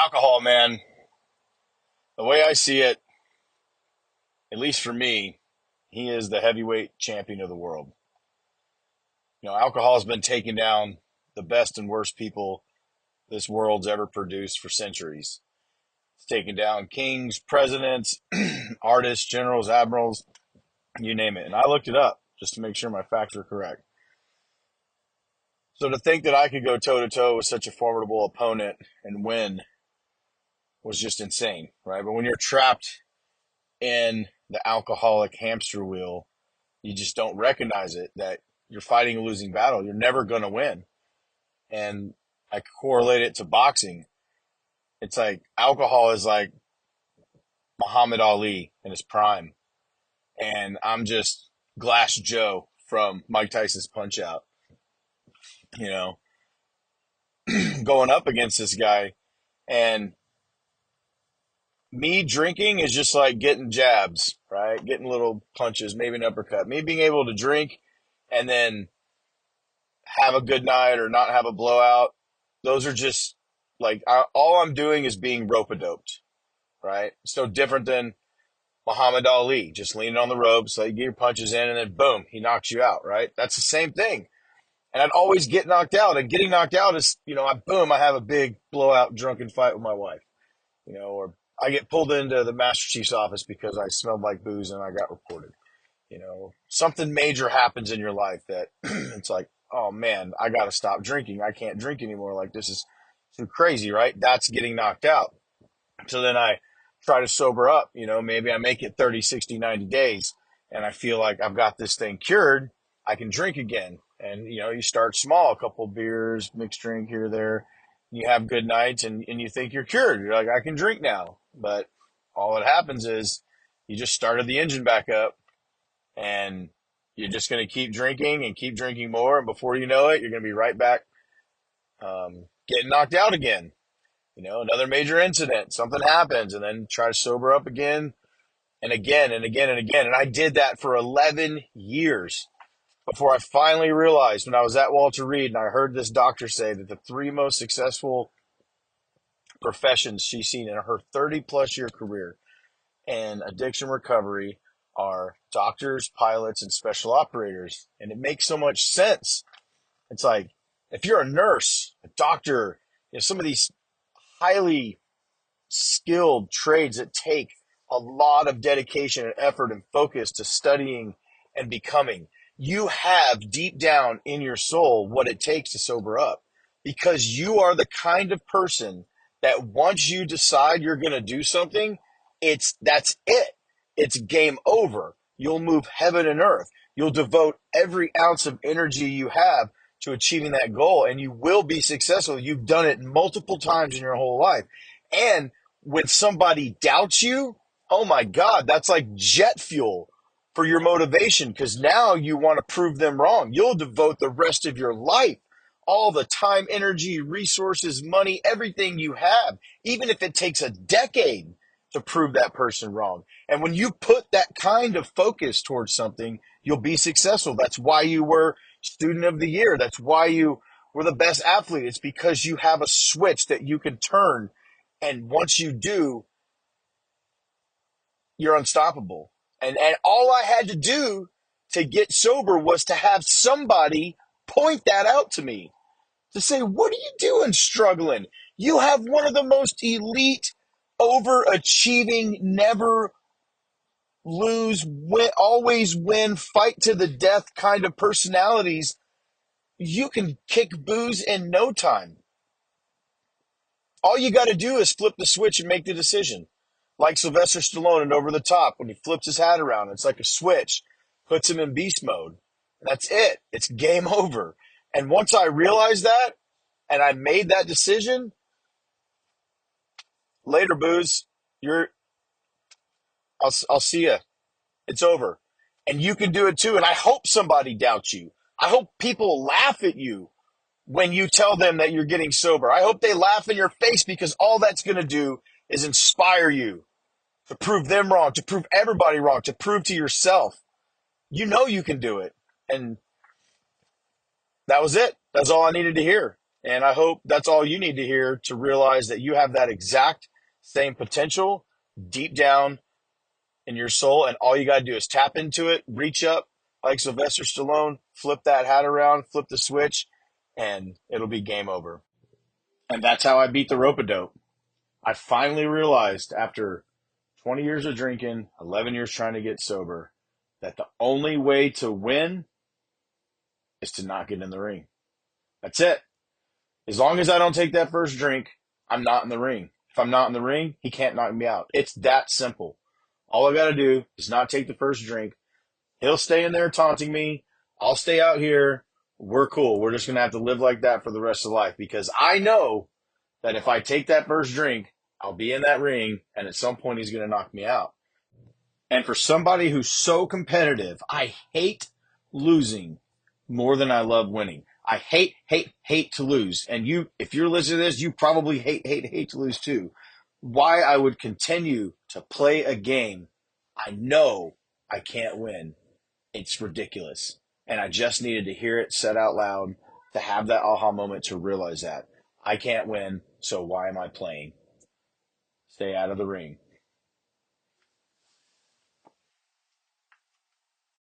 Alcohol, man, the way I see it, at least for me, he is the heavyweight champion of the world. Alcohol has been taking down the best and worst people this world's ever produced for centuries. It's taken down kings, presidents, artists, generals, admirals, you name it. And I looked it up just to make sure my facts were correct. So to think that I could go toe to toe with such a formidable opponent and win was just insane, right? But when you're trapped in the alcoholic hamster wheel, you just don't recognize it that you're fighting a losing battle. You're never going to win. And I correlate it to boxing. It's like alcohol is like Muhammad Ali in his prime. And I'm just Glass Joe from Mike Tyson's Punch Out, you know, going up against this guy. And me drinking is just like getting jabs, right? Getting little punches, maybe an uppercut. Me being able to drink and then have a good night or not have a blowout, those are just like all I'm doing is being rope-a-doped, right? So different than Muhammad Ali, just leaning on the ropes, so you get your punches in, and then boom, he knocks you out, right? That's the same thing. And I'd always get knocked out, and getting knocked out is, I have a big blowout drunken fight with my wife, or I get pulled into the Master Chief's office because I smelled like booze and I got reported. Something major happens in your life that it's like, oh man, I got to stop drinking. I can't drink anymore. Like, this is too crazy, right? That's getting knocked out. So then I try to sober up. Maybe I make it 30, 60, 90 days and I feel like I've got this thing cured. I can drink again. And, you start small, a couple beers, mixed drink here, there. You have good nights and you think you're cured. You're like, I can drink now. But all that happens is you just started the engine back up and you're just going to keep drinking and keep drinking more. And before you know it, you're going to be right back getting knocked out again. Another major incident, something happens, and then try to sober up again and again and again and again. And I did that for 11 years before I finally realized when I was at Walter Reed and I heard this doctor say that the three most successful professions she's seen in her 30-plus year career in addiction recovery are doctors, pilots, and special operators. And it makes so much sense. It's like, if you're a nurse, a doctor, some of these highly skilled trades that take a lot of dedication and effort and focus to studying and becoming, you have deep down in your soul what it takes to sober up, because you are the kind of person that once you decide you're going to do something, that's it. It's game over. You'll move heaven and earth. You'll devote every ounce of energy you have to achieving that goal, and you will be successful. You've done it multiple times in your whole life. And when somebody doubts you, oh my God, that's like jet fuel for your motivation, because now you want to prove them wrong. You'll devote the rest of your life, all the time, energy, resources, money, everything you have, even if it takes a decade to prove that person wrong. And when you put that kind of focus towards something, you'll be successful. That's why you were student of the year. That's why you were the best athlete. It's because you have a switch that you can turn. And once you do, you're unstoppable. And all I had to do to get sober was to have somebody point that out to me, to say, what are you doing struggling? You have one of the most elite, overachieving, never lose, win, always win, fight to the death kind of personalities. You can kick booze in no time. All you got to do is flip the switch and make the decision. Like Sylvester Stallone in Over the Top, when he flips his hat around, it's like a switch, puts him in beast mode. That's it. It's game over. And once I realized that and I made that decision, later, booze, I'll see you. It's over. And you can do it too. And I hope somebody doubts you. I hope people laugh at you when you tell them that you're getting sober. I hope they laugh in your face, because all that's going to do is inspire you to prove them wrong, to prove everybody wrong, to prove to yourself. You can do it. And that was it. That's all I needed to hear. And I hope that's all you need to hear to realize that you have that exact same potential deep down in your soul. And all you got to do is tap into it, reach up like Sylvester Stallone, flip that hat around, flip the switch, and it'll be game over. And that's how I beat the rope-a-dope. I finally realized after 20 years of drinking, 11 years trying to get sober, that the only way to win is to not get in the ring. That's it. As long as I don't take that first drink, I'm not in the ring. If I'm not in the ring, he can't knock me out. It's that simple. All I got to do is not take the first drink. He'll stay in there taunting me. I'll stay out here. We're cool. We're just going to have to live like that for the rest of life because I know that if I take that first drink, I'll be in that ring and at some point he's going to knock me out. And for somebody who's so competitive, I hate losing more than I love winning. I hate to lose. And you, if you're listening to this, you probably hate to lose too. Why I would continue to play a game I know I can't win. It's ridiculous. And I just needed to hear it said out loud to have that aha moment to realize that I can't win. So why am I playing? Stay out of the ring.